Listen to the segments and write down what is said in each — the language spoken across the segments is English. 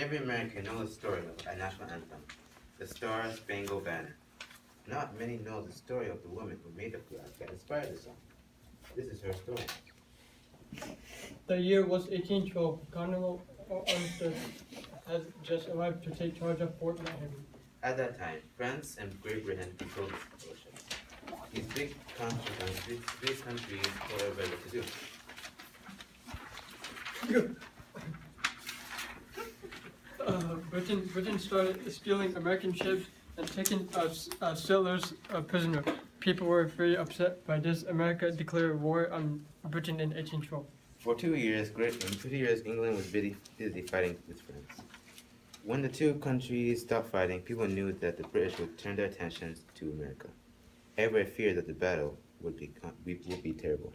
Every American knows the story of our national anthem, the Star Spangled Banner. Not many know the story of the woman who made the flag that inspired the song. This is her story. The year was 1812. Colonel Armistead had just arrived to take charge of Fort McHenry. At that time, France and Great Britain controlled the oceans. These big countries were very well to do. Britain started stealing American ships and taking settlers prisoner. People were very upset by this. America declared war on Britain in 1812. For 2 years, England was busy fighting with France. When the two countries stopped fighting, people knew that the British would turn their attentions to America. Everyone feared that the battle would be terrible.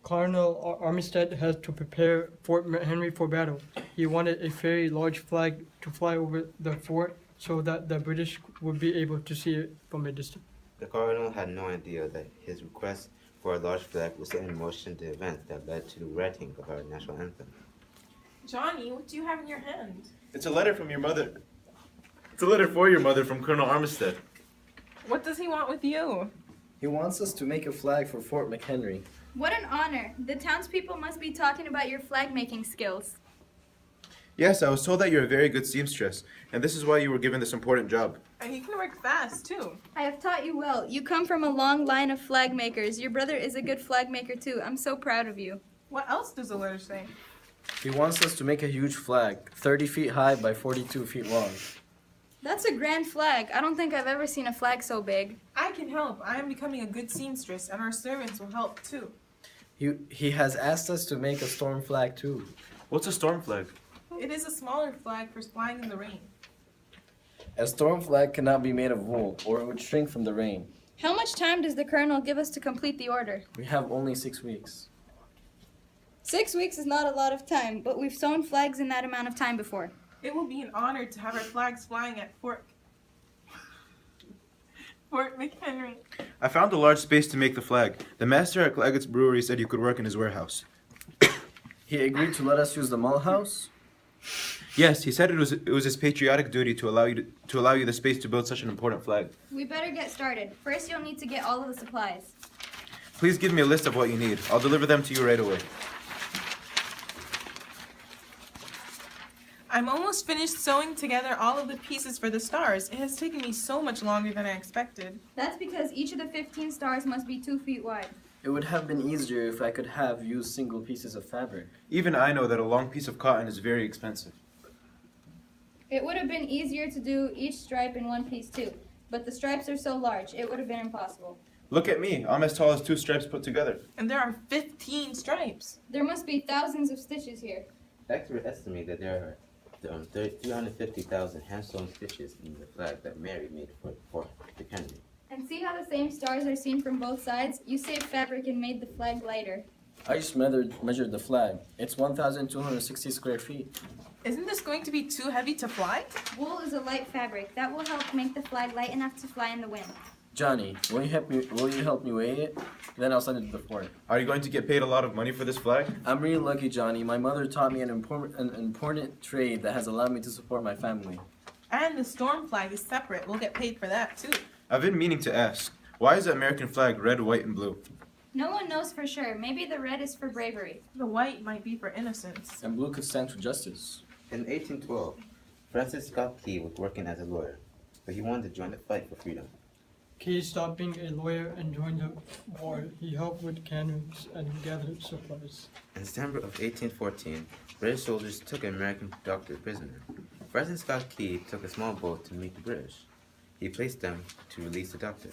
Colonel Armistead had to prepare Fort McHenry for battle. He wanted a very large flag to fly over the fort so that the British would be able to see it from a distance. The colonel had no idea that his request for a large flag would set in motion the event that led to the writing of our national anthem. Johnny, what do you have in your hand? It's a letter from your mother. It's a letter for your mother from Colonel Armistead. What does he want with you? He wants us to make a flag for Fort McHenry. What an honor. The townspeople must be talking about your flag-making skills. Yes, I was told that you're a very good seamstress, and this is why you were given this important job. And you can work fast, too. I have taught you well. You come from a long line of flag makers. Your brother is a good flag maker, too. I'm so proud of you. What else does the letter say? He wants us to make a huge flag, 30 feet high by 42 feet long. That's a grand flag. I don't think I've ever seen a flag so big. I can help. I am becoming a good seamstress, and our servants will help, too. He has asked us to make a storm flag too. What's a storm flag? It is a smaller flag for flying in the rain. A storm flag cannot be made of wool, or it would shrink from the rain. How much time does the colonel give us to complete the order? We have only 6 weeks. 6 weeks is not a lot of time, but we've sewn flags in that amount of time before. It will be an honor to have our flags flying at Fort McHenry. I found a large space to make the flag. The master at Claggett's brewery said you could work in his warehouse. He agreed to let us use the malt house? Yes, he said it was his patriotic duty to allow you the space to build such an important flag. We better get started. First, you'll need to get all of the supplies. Please give me a list of what you need. I'll deliver them to you right away. I'm almost finished sewing together all of the pieces for the stars. It has taken me so much longer than I expected. That's because each of the 15 stars must be 2 feet wide. It would have been easier if I could have used single pieces of fabric. Even I know that a long piece of cotton is very expensive. It would have been easier to do each stripe in one piece too, but the stripes are so large, it would have been impossible. Look at me. I'm as tall as 2 stripes put together. And there are 15 stripes. There must be thousands of stitches here. Experts estimate that there are 350,000 hand-sewn stitches in the flag that Mary made for Fort McHenry. And see how the same stars are seen from both sides? You saved fabric and made the flag lighter. I just measured the flag. It's 1,260 square feet. Isn't this going to be too heavy to fly? Wool is a light fabric. That will help make the flag light enough to fly in the wind. Johnny, will you help me weigh it? Then I'll send it to the fort. Are you going to get paid a lot of money for this flag? I'm really lucky, Johnny. My mother taught me an important trade that has allowed me to support my family. And the storm flag is separate. We'll get paid for that, too. I've been meaning to ask, why is the American flag red, white, and blue? No one knows for sure. Maybe the red is for bravery. The white might be for innocence. And blue could stand for justice. In 1812, Francis Scott Key was working as a lawyer, but he wanted to join the fight for freedom. Key stopped being a lawyer and joined the war. He helped with cannons and gathered supplies. In December of 1814, British soldiers took an American doctor prisoner. Francis Scott Key took a small boat to meet the British. He placed them to release the doctor.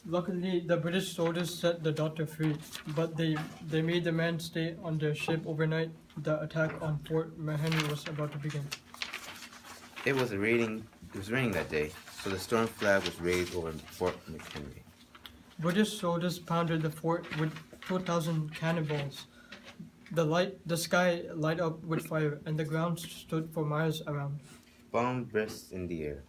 Luckily, the British soldiers set the doctor free, but they made the man stay on their ship overnight. The attack on Fort McHenry was about to begin. It was raining that day, so the storm flag was raised over Fort McHenry. British soldiers pounded the fort with 2,000 cannonballs. The sky light up with fire, and the ground stood for miles around. Bomb burst in the air.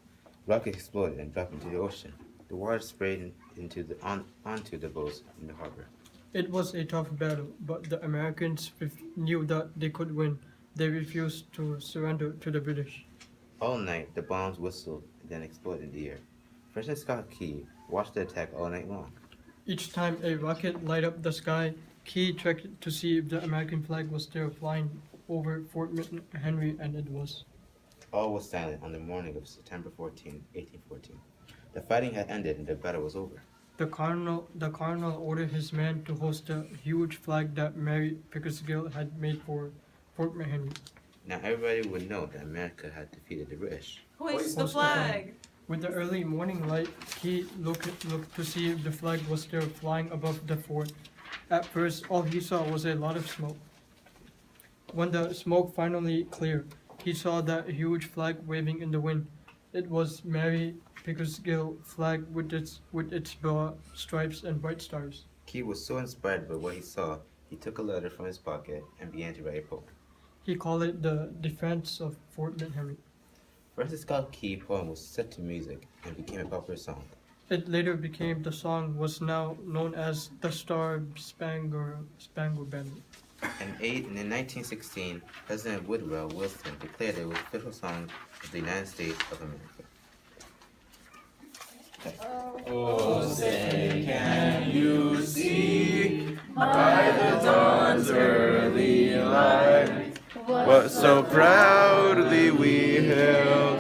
Rockets exploded and dropped into the ocean. The water sprayed onto the boats in the harbor. It was a tough battle, but the Americans knew that they could win. They refused to surrender to the British. All night, the bombs whistled and then exploded in the air. President Scott Key watched the attack all night long. Each time a rocket lighted up the sky, Key checked to see if the American flag was still flying over Fort McHenry, and it was. All was silent on the morning of September 14, 1814. The fighting had ended and the battle was over. The colonel ordered his men to hoist the huge flag that Mary Pickersgill had made for Fort McHenry. Now everybody would know that America had defeated the British. Hoist the flag. With the early morning light, Key looked to see if the flag was still flying above the fort. At first, all he saw was a lot of smoke. When the smoke finally cleared, he saw that huge flag waving in the wind. It was Mary Pickersgill flag with its broad stripes and bright stars. Key was so inspired by what he saw, he took a letter from his pocket and began to write a poem. He called it the Defense of Fort McHenry. Francis Scott Key poem was set to music and became a popular song. It later became the song was now known as the Star Spangled Banner. In 1916, President Woodrow Wilson declared it was official song of the United States of America. Oh, say, can you see by the dawn's early light What so proudly we hailed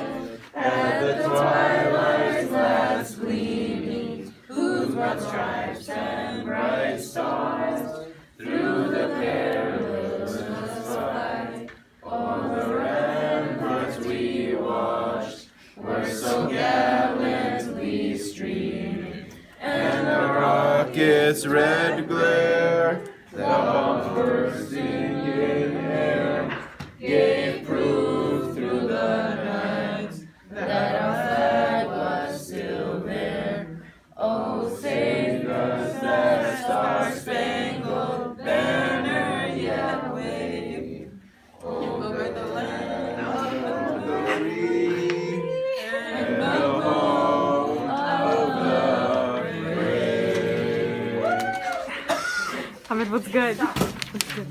at the twilight's last gleaming, whose broad stripes and bright stars through the perilous fight on the ramparts we watched were so gallantly streaming, and the rocket's red glare, the bomb bursting in air, gave proof through the night that our flag was still there. Oh, save us, that star-spangled banner yet wave over the land of the free and the home of the brave. Hamid, what's good? What's good?